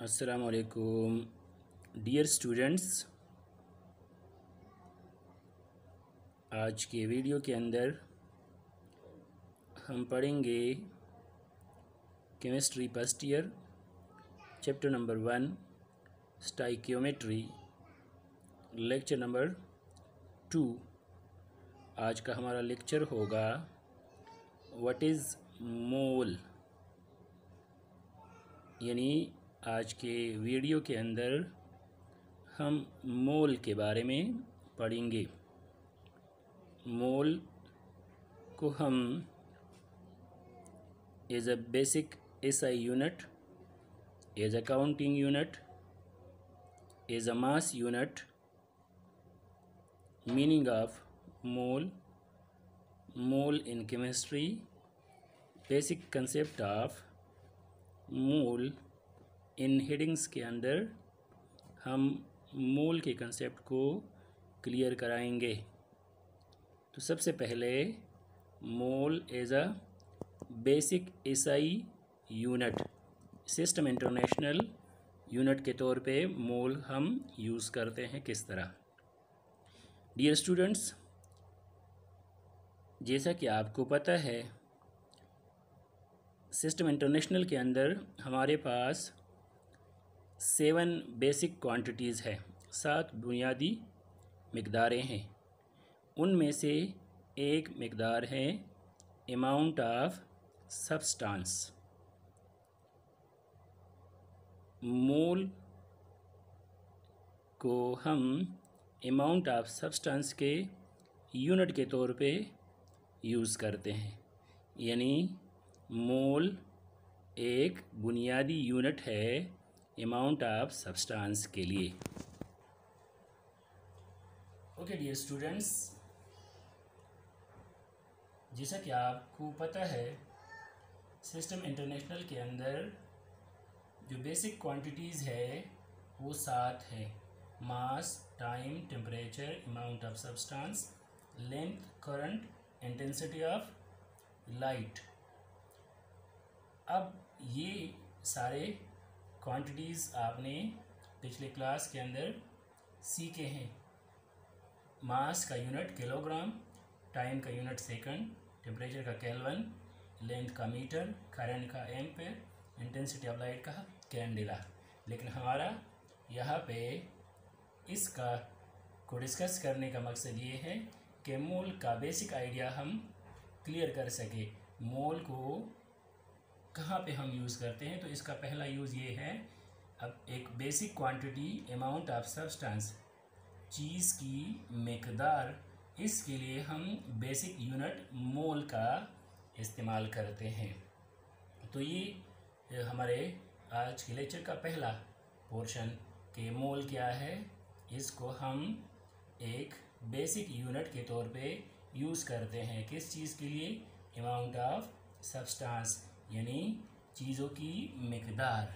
अस्सलाम वालेकुम dear students. आज के वीडियो के अंदर हम पढ़ेंगे chemistry first year chapter number 1 stoichiometry lecture number 2। आज का हमारा लेक्चर होगा व्हाट इज़ मोल। यानी आज के वीडियो के अंदर हम मोल के बारे में पढ़ेंगे। मोल को हम as a basic SI unit, as a counting unit, as a mass unit, meaning of mole, mole in chemistry, basic concept of mole, in headings के अंदर हम मोल के कंसेप्ट को क्लियर कराएंगे। तो सबसे पहले mole as a basic SI unit, system international unit के तौर पे मोल हम यूज़ करते हैं किस तरह। डियर स्टूडेंट्स, जैसा कि आपको पता है सिस्टम इंटरनेशनल के अंदर हमारे पास 7 बेसिक क्वांटिटीज़ है, 7 बुनियादी मिक़दारें हैं। उनमें से एक मिक़दार है अमाउंट ऑफ सब्सटेंस। मोल को हम अमाउंट ऑफ सब्सटेंस के यूनिट के तौर पे यूज़ करते हैं। यानी मोल एक बुनियादी यूनिट है अमाउंट ऑफ सब्सटेंस के लिए। ओके डियर स्टूडेंट्स, जैसा कि आपको पता है सिस्टम इंटरनेशनल के अंदर जो बेसिक क्वांटिटीज़ है वो 7 है। Mass, time, temperature, amount of substance, length, current, intensity of light. अब ये सारे क्वांटिटीज़ आपने पिछले क्लास के अंदर सीखे हैं। मास का यूनिट किलोग्राम, टाइम का यूनिट सेकंड, टेम्परेचर का केल्विन, लेंथ का मीटर, करंट का एम्पेयर, इंटेंसिटी ऑफ लाइट का कैंडेला। लेकिन हमारा यहाँ पे इसका को डिस्कस करने का मकसद ये है कि मोल का बेसिक आइडिया हम क्लियर कर सके। मोल को कहाँ पे हम यूज़ करते हैं, तो इसका पहला यूज़ ये है, अब एक basic quantity amount of substance, चीज़ की मिक़दार, इसके लिए हम बेसिक यूनिट मोल का इस्तेमाल करते हैं। तो ये हमारे आज के लेक्चर का पहला पोर्शन कि मोल क्या है, इसको हम एक बेसिक यूनिट के तौर पे यूज़ करते हैं। किस चीज़ के लिए? अमाउंट ऑफ सब्सटेंस, यानी चीज़ों की मिक़दार।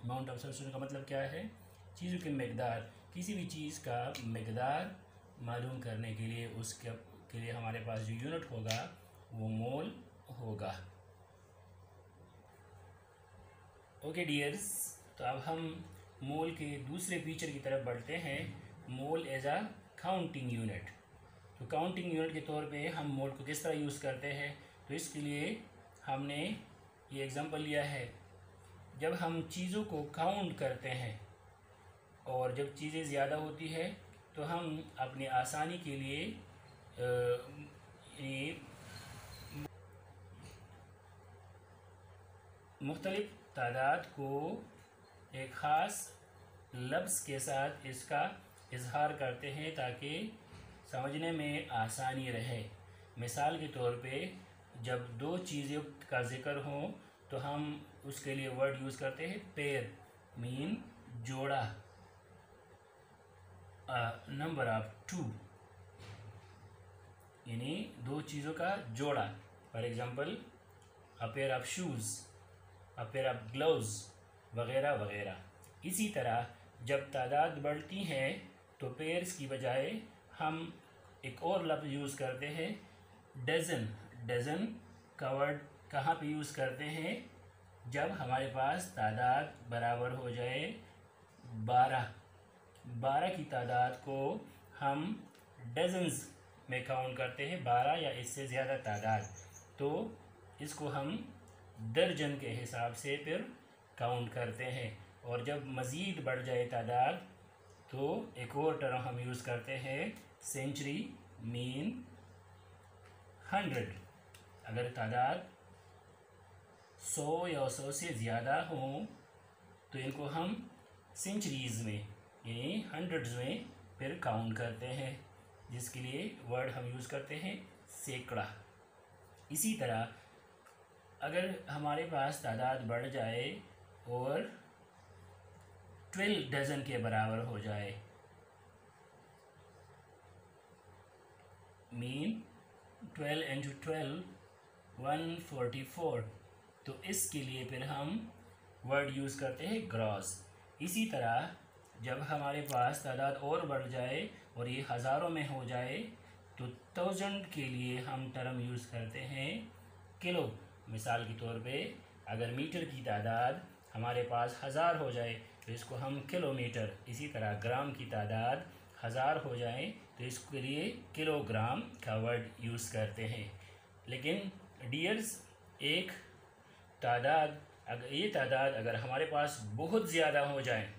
अमाउंट ऑफ सब्सटेंस का मतलब क्या है? चीज़ों की मिक़दार। किसी भी चीज़ का मिक़दार मालूम करने के लिए उसके के लिए हमारे पास जो यूनिट होगा वो मोल होगा। ओके डियर्स, तो अब हम मोल के दूसरे फीचर की तरफ बढ़ते हैं, mole as a counting unit. तो काउंटिंग यूनिट के तौर पे हम मोल को किस तरह यूज़ करते हैं, तो इसके लिए हमने ये एग्जांपल लिया है। जब हम चीज़ों को काउंट करते हैं और जब चीज़ें ज़्यादा होती है तो हम अपनी आसानी के लिए मुख्तलिफ तादाद को एक ख़ास लफ्ज़ के साथ इसका इजहार करते हैं ताकि समझने में आसानी रहे। मिसाल के तौर पे जब 2 चीज़ों का ज़िक्र हो तो हम उसके लिए वर्ड यूज़ करते हैं पेयर, मीन जोड़ा, नंबर ऑफ 2, यानी 2 चीज़ों का जोड़ा। For example a pair of shoes, a pair of gloves, वगैरह वगैरह। इसी तरह जब तादाद बढ़ती हैं तो पेयर्स की बजाय हम एक और लफ्ज़ यूज़ करते हैं डज़न। डज़न का वर्ड कहाँ पे यूज़ करते हैं? जब हमारे पास तादाद बराबर हो जाए 12। 12 की तादाद को हम डजन्स में काउंट करते हैं, 12 या इससे ज़्यादा तादाद, तो इसको हम दर्जन के हिसाब से फिर काउंट करते हैं। और जब मज़ीद बढ़ जाए तादाद तो एक और टर्म हम यूज़ करते हैं सेंचुरी, मीन, 100। अगर तादाद 100 या 100 से ज़्यादा हो तो इनको हम सेंचुरीज़ में यानी हंड्रेड्स में फिर काउंट करते हैं, जिसके लिए वर्ड हम यूज़ करते हैं सैकड़ा। इसी तरह अगर हमारे पास तादाद बढ़ जाए और 12 डज़न के बराबर हो जाए, मीन 12 इंटू 12 144, तो इसके लिए फिर हम वर्ड यूज़ करते हैं ग्रॉस। इसी तरह जब हमारे पास तादाद और बढ़ जाए और ये हज़ारों में हो जाए तो 1000 के लिए हम टर्म यूज़ करते हैं किलो। मिसाल के तौर पे अगर मीटर की तादाद हमारे पास 1000 हो जाए तो इसको हम किलोमीटर, इसी तरह ग्राम की तादाद 1000 हो जाए तो इसके लिए किलोग्राम का वर्ड यूज़ करते हैं। लेकिन डियर्स, एक तादाद ये तादाद अगर हमारे पास बहुत ज़्यादा हो जाए,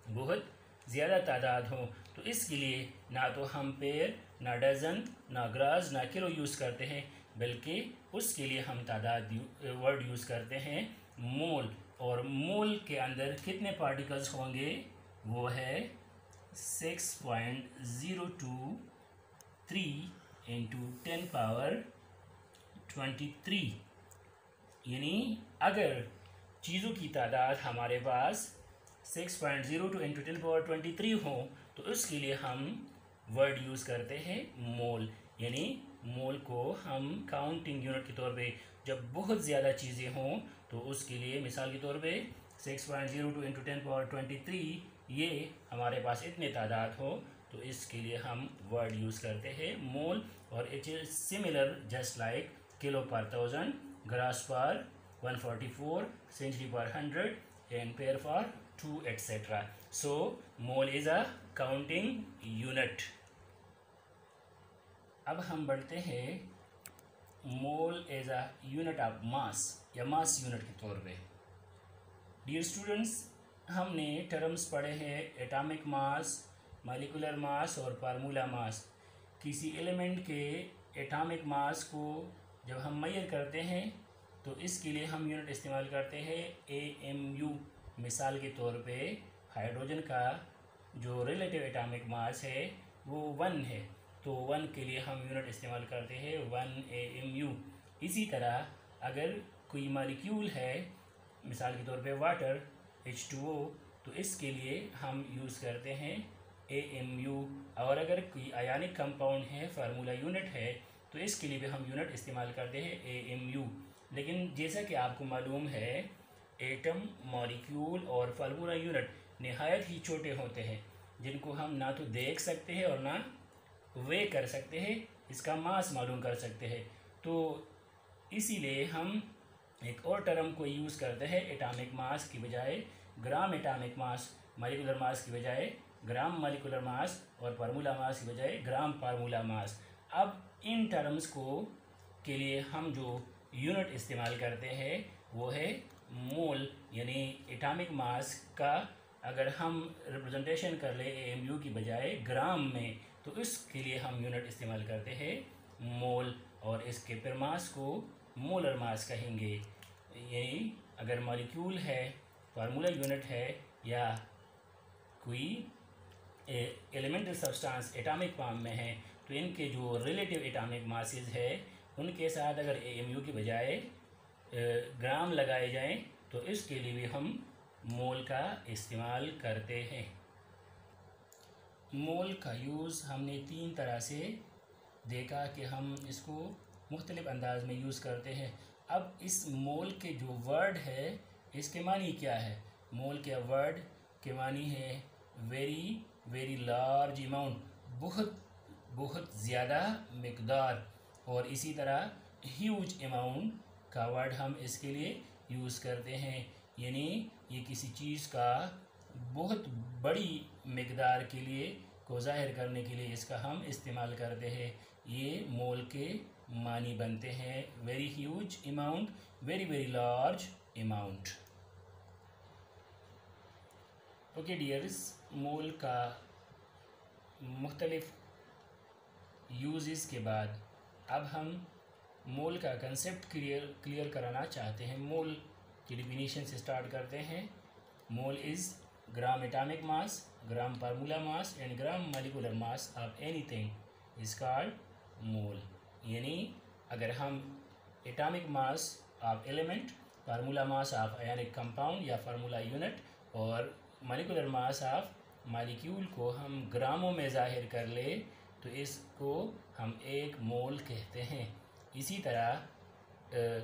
बहुत ज़्यादा तादाद हो, तो इसके लिए ना तो हम पेयर, ना डज़न, ना ग्रास, ना किलो यूज़ करते हैं, बल्कि उसके लिए हम तादाद वर्ड यूज़ करते हैं मोल। और मोल के अंदर कितने पार्टिकल्स होंगे? वो है 6.023 इंटू 10 पावर 23। यानी अगर चीज़ों की तादाद हमारे पास 6.02 इंटू 10 पावर 23 हो तो उसके लिए हम वर्ड यूज़ करते हैं मोल। यानी मोल को हम काउंटिंग यूनिट के तौर पे जब बहुत ज़्यादा चीज़ें हों तो उसके लिए मिसाल के तौर पे 6.02 इंटू 10 पावर 23 ये हमारे पास इतने तादाद हो तो इसके लिए हम वर्ड यूज़ करते हैं मोल। और it is similar just like kilo पर 1000, ग्रास पर 144, सेंचुरी पर 100 and pair for 2 etc. So mole is a counting unit. अब हम बढ़ते हैं mole as a unit of mass या मास यूनिट के तौर पे। डियर स्टूडेंट्स, हमने टर्म्स पढ़े हैं एटॉमिक मास, मॉलिक्यूलर मास और फार्मूला मास। किसी एलिमेंट के एटॉमिक मास को जब हम मेजर करते हैं तो इसके लिए हम यूनिट इस्तेमाल करते हैं AMU। मिसाल के तौर पे हाइड्रोजन का जो रिलेटिव एटॉमिक मास है वो 1 है, तो 1 के लिए हम यूनिट इस्तेमाल करते हैं 1 AMU। इसी तरह अगर कोई मॉलिक्यूल है, मिसाल के तौर पे वाटर H2O, तो इसके लिए हम यूज़ करते हैं AMU। और अगर कोई आयनिक कंपाउंड है, फार्मूला यूनिट है, तो इसके लिए भी हम यूनिट इस्तेमाल करते हैं AMU। लेकिन जैसा कि आपको मालूम है एटम, मॉलिक्यूल और फार्मूला यूनिट निहायत ही छोटे होते हैं, जिनको हम ना तो देख सकते हैं और ना वे कर सकते हैं, इसका मास मालूम कर सकते हैं। तो इसीलिए हम एक और टर्म को यूज़ करते हैं एटॉमिक मास की बजाय ग्राम एटॉमिक मास, मॉलिक्यूलर मास की बजाय ग्राम मॉलिक्यूलर मास और फार्मूला मास की बजाय ग्राम फार्मूला मास। अब इन टर्म्स को के लिए हम जो यूनिट इस्तेमाल करते हैं वो है मोल। यानी एटॉमिक मास का अगर हम रिप्रेजेंटेशन कर ले AMU की बजाय ग्राम में, तो इसके लिए हम यूनिट इस्तेमाल करते हैं मोल, और इसके फिर मास को मोलर मास कहेंगे। यही अगर मॉलिक्यूल है, फार्मूला यूनिट है, या कोई एलिमेंटल सब्सटेंस एटॉमिक फॉर्म में है, तो इनके जो रिलेटिव एटॉमिक मासेस है उनके साथ अगर AMU की बजाय ग्राम लगाए जाएं तो इसके लिए भी हम मोल का इस्तेमाल करते हैं। मोल का यूज़ हमने 3 तरह से देखा कि हम इसको मुख्तलिफ़ अंदाज में यूज़ करते हैं। अब इस मोल के जो वर्ड है इसके मानी क्या है? मोल के वर्ड के मानी है वेरी वेरी लार्ज अमाउंट, बहुत बहुत ज़्यादा मकदार, और इसी तरह ह्यूज अमाउंट का वर्ड हम इसके लिए यूज़ करते हैं, यानी ये किसी चीज़ का बहुत बड़ी मकदार के लिए को ज़ाहिर करने के लिए इसका हम इस्तेमाल करते हैं। ये मोल के मानी बनते हैं, very huge amount, very very large amount. Okay dears, mole का मुख्तलिफ यूज़ेस के बाद अब हम मोल का कंसेप्ट क्लियर कराना चाहते हैं। मोल की डिफिनीशन से स्टार्ट करते हैं। Mole is gram atomic mass, gram formula mass and gram molecular mass of anything is called mole. यानी अगर हम atomic mass of element, formula mass of ionic compound या फार्मूला यूनिट और मॉलिक्यूलर मास ऑफ मॉलिक्यूल को हम ग्रामों में ज़ाहिर कर ले तो इसको हम एक मोल कहते हैं। इसी तरह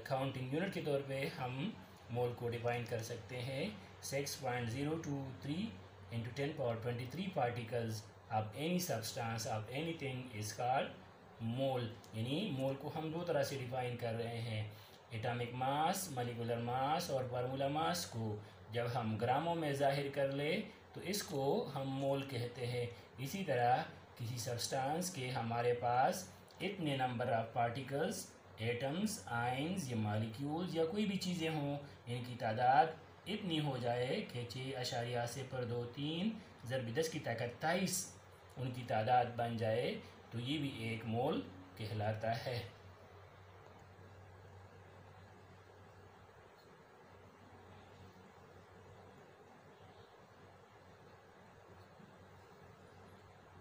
काउंटिंग यूनिट के तौर पे हम मोल को डिफाइन कर सकते हैं 6.023 × 10⁻23 particles of any substance of anything is called mole. यानी मोल को हम दो तरह से डिफाइन कर रहे हैं, एटॉमिक मास, मॉलिक्यूलर मास और फार्मूला मास को जब हम ग्रामों में ज़ाहिर कर ले तो इसको हम मोल कहते हैं। इसी तरह किसी सब्सटेंस के हमारे पास इतने number of particles, atoms, ions या मॉलिक्यूल्स या कोई भी चीज़ें हों, इनकी तादाद इतनी हो जाए कि 6.023 ज़रब 10 की ताकत 23 उनकी तादाद बन जाए तो ये भी एक मोल कहलाता है।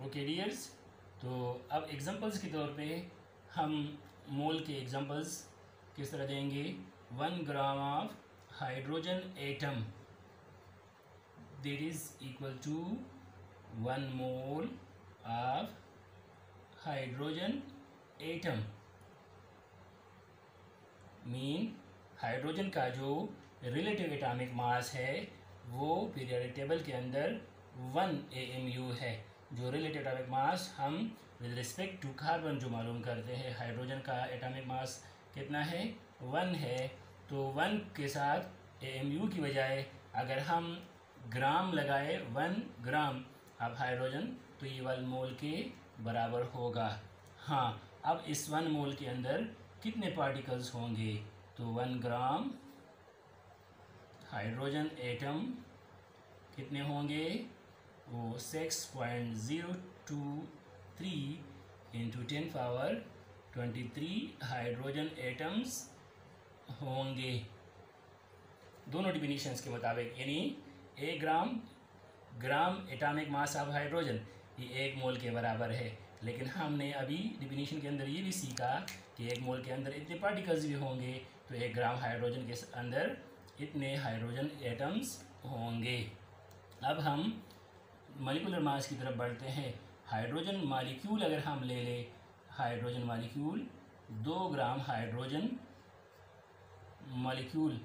ओके डियर्स, तो अब एग्जांपल्स के तौर पे हम मोल के एग्जांपल्स किस तरह देंगे। 1 gram of hydrogen atom that is equal to 1 mole of hydrogen atom. Mean hydrogen का जो रिलेटिव एटॉमिक मास है वो पीरियोडिक टेबल के अंदर 1 AMU है। जो रिलेटिव एटॉमिक मास हम विद रिस्पेक्ट टू कार्बन जो मालूम करते हैं, हाइड्रोजन का एटॉमिक मास कितना है, 1 है। तो 1 के साथ AMU की बजाय अगर हम ग्राम लगाए 1 ग्राम ऑफ हाइड्रोजन तो ये 1 मोल के बराबर होगा। हाँ, अब इस 1 मोल के अंदर कितने पार्टिकल्स होंगे, तो 1 ग्राम हाइड्रोजन एटम कितने होंगे, वो 6.023 × 10⁻23 हाइड्रोजन एटम्स होंगे दोनों डिफिनीशंस के मुताबिक। यानी 1 ग्राम एटॉमिक मास ऑफ हाइड्रोजन ये 1 मोल के बराबर है। लेकिन हमने अभी डिफिनीशन के अंदर ये भी सीखा कि 1 मोल के अंदर इतने पार्टिकल्स भी होंगे, तो 1 ग्राम हाइड्रोजन के अंदर इतने हाइड्रोजन एटम्स होंगे। अब हम मॉलिक्यूलर मास की तरफ बढ़ते हैं। हाइड्रोजन मॉलिक्यूल अगर हम ले लें, hydrogen molecule 2 gram hydrogen molecule,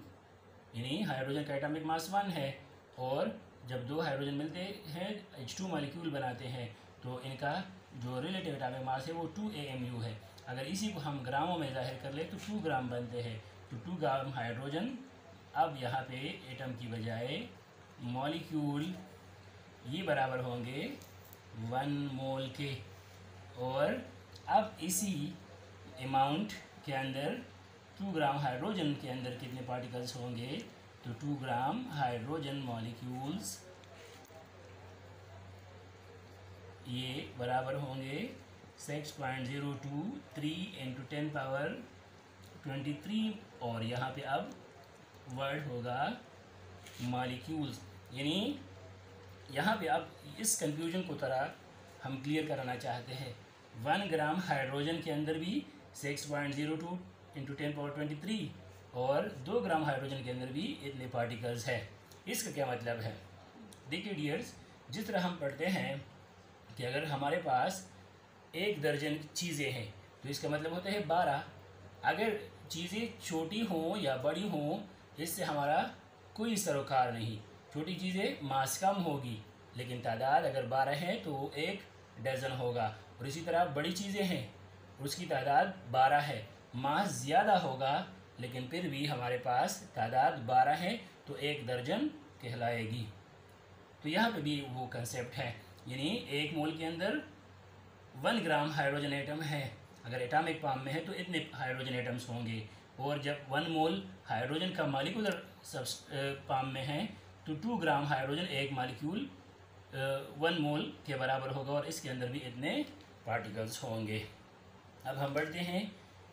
यानी हाइड्रोजन का एटॉमिक मास 1 है और जब 2 हाइड्रोजन मिलते हैं H2 मॉलिक्यूल बनाते हैं तो इनका जो रिलेटिव एटॉमिक मास है वो 2 AMU है। अगर इसी को हम ग्रामों में ज़ाहिर कर ले तो 2 ग्राम बनते हैं। तो 2 ग्राम हाइड्रोजन, अब यहाँ पे एटम की बजाय मॉलिक्यूल ये बराबर होंगे 1 मोल के। और अब इसी अमाउंट के अंदर 2 ग्राम हाइड्रोजन के अंदर कितने पार्टिकल्स होंगे, तो 2 ग्राम हाइड्रोजन मॉलिक्यूल्स ये बराबर होंगे 6.023 × 10⁻23 और यहाँ पे अब वर्ड होगा मॉलिक्यूल्स। यानी यहाँ पे अब इस कंफ्यूजन को तरह हम क्लियर कराना चाहते हैं। 1 ग्राम हाइड्रोजन के अंदर भी 6.02 × 10⁻23 और 2 ग्राम हाइड्रोजन के अंदर भी इतने पार्टिकल्स है। इसका क्या मतलब है, देखिए डियर्स, जिस तरह हम पढ़ते हैं कि अगर हमारे पास 1 दर्जन चीज़ें हैं तो इसका मतलब होता है 12। अगर चीज़ें छोटी हों या बड़ी हों इससे हमारा कोई सरोकार नहीं। छोटी चीज़ें मास कम होगी लेकिन तादाद अगर 12 है तो 1 डजन होगा और इसी तरह बड़ी चीज़ें हैं उसकी तादाद 12 है, मास ज़्यादा होगा लेकिन फिर भी हमारे पास तादाद 12 है तो 1 दर्जन कहलाएगी। तो यहाँ पे भी वो कंसेप्ट है, यानी 1 मोल के अंदर 1 ग्राम हाइड्रोजन एटम है, अगर एटॉमिक फॉर्म में है तो इतने हाइड्रोजन एटम्स होंगे, और जब 1 मोल हाइड्रोजन का मॉलिक्यूलर फॉर्म में है तो 2 ग्राम हाइड्रोजन एक मॉलिक्यूल 1 मोल के बराबर होगा और इसके अंदर भी इतने पार्टिकल्स होंगे। अब हम बढ़ते हैं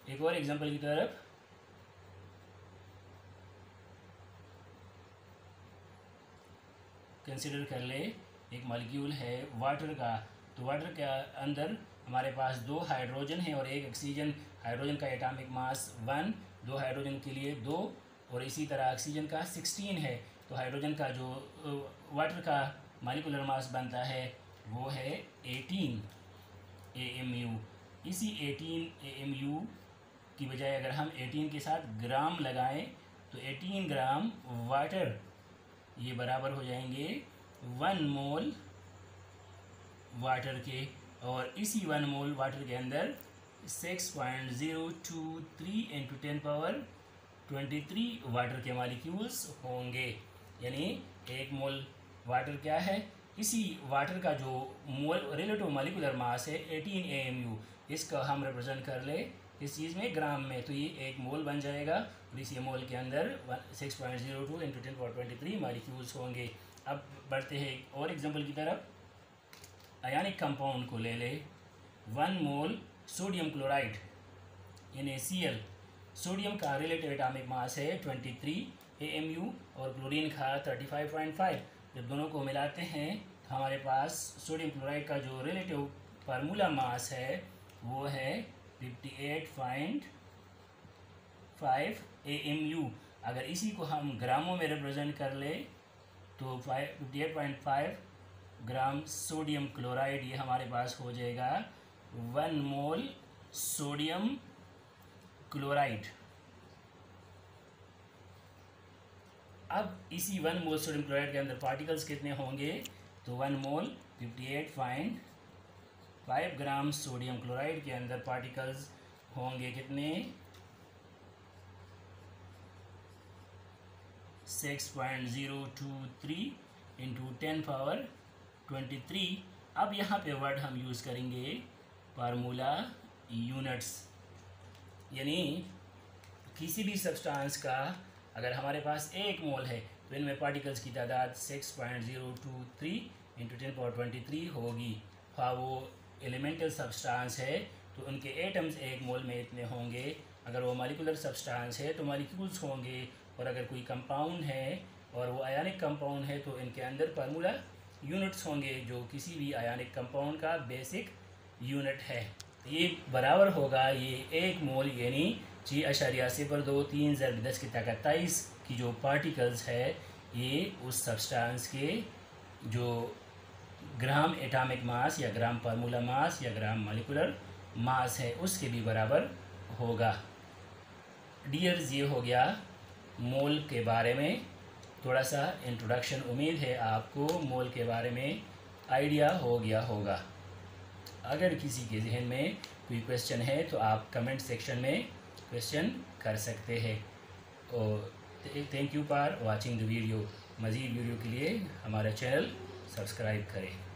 एक और एग्जांपल की तरफ। कंसिडर कर ले एक मॉलिक्यूल है वाटर का, तो वाटर के अंदर हमारे पास 2 हाइड्रोजन है और 1 ऑक्सीजन। हाइड्रोजन का एटॉमिक मास 1, 2 हाइड्रोजन के लिए 2, और इसी तरह ऑक्सीजन का 16 है। तो हाइड्रोजन का जो वाटर का मॉलिक्यूलर मास बनता है वो है 18 AMU। इसी 18 AMU की बजाय अगर हम 18 के साथ ग्राम लगाएं तो 18 ग्राम वाटर ये बराबर हो जाएंगे 1 मोल वाटर के, और इसी 1 मोल वाटर के अंदर 6.023 × 10⁻23 वाटर के मॉलिक्यूल्स होंगे। यानी 1 मोल वाटर क्या है, इसी वाटर का जो मोल रिलेटिव मॉलिक्यूलर मास है 18 AMU, इसका हम रिप्रेजेंट कर ले इस चीज़ में ग्राम में, तो ये 1 मोल बन जाएगा और इस मोल के अंदर 6.02 × 10⁻23 मॉलिक्यूल्स होंगे। अब बढ़ते हैं एक और एग्जांपल की तरफ। आयनिक कंपाउंड को ले ले, 1 मोल सोडियम क्लोराइड NaCl। सोडियम का रिलेटिव एटॉमिक मास है 23 AMU और क्लोरीन का 35.5। जब दोनों को मिलाते हैं तो हमारे पास सोडियम क्लोराइड का जो रिलेटिव फार्मूला मास है वो है 58.5 AMU। अगर इसी को हम ग्रामों में रिप्रेजेंट कर ले तो 58.5 ग्राम सोडियम क्लोराइड ये हमारे पास हो जाएगा 1 मोल सोडियम क्लोराइड। अब इसी 1 मोल सोडियम क्लोराइड के अंदर पार्टिकल्स कितने होंगे, तो 1 मोल 58.5 ग्राम सोडियम क्लोराइड के अंदर पार्टिकल्स होंगे कितने, 6.023 × 10⁻23। अब यहाँ पे वर्ड हम यूज़ करेंगे फार्मूला यूनिट्स, यानी किसी भी सब्सटेंस का अगर हमारे पास 1 मोल है तो इनमें पार्टिकल्स की तादाद 6.023 × 10⁻23 होगी। हाँ वो एलिमेंटल सब्सटेंस है तो उनके एटम्स 1 मोल में इतने होंगे, अगर वो मॉलिक्यूलर सब्सटेंस है तो मॉलिक्यूल्स होंगे, और अगर कोई कंपाउंड है और वो आयनिक कंपाउंड है तो इनके अंदर फार्मूला यूनिट्स होंगे जो किसी भी आयनिक कंपाउंड का बेसिक यूनिट है। ये बराबर होगा ये 1 मोल यानी 6.023 × 10⁻23 की जो पार्टिकल्स है ये उस सब्सटेंस के जो ग्राम एटॉमिक मास या ग्राम फार्मूला मास या ग्राम मॉलिक्यूलर मास है उसके भी बराबर होगा। डियर्स ये हो गया मोल के बारे में थोड़ा सा इंट्रोडक्शन। उम्मीद है आपको मोल के बारे में आइडिया हो गया होगा। अगर किसी के जहन में कोई क्वेश्चन है तो आप कमेंट सेक्शन में क्वेश्चन कर सकते हैं। और thank you for watching the video. मज़ीद वीडियो के लिए हमारा चैनल सब्सक्राइब करें।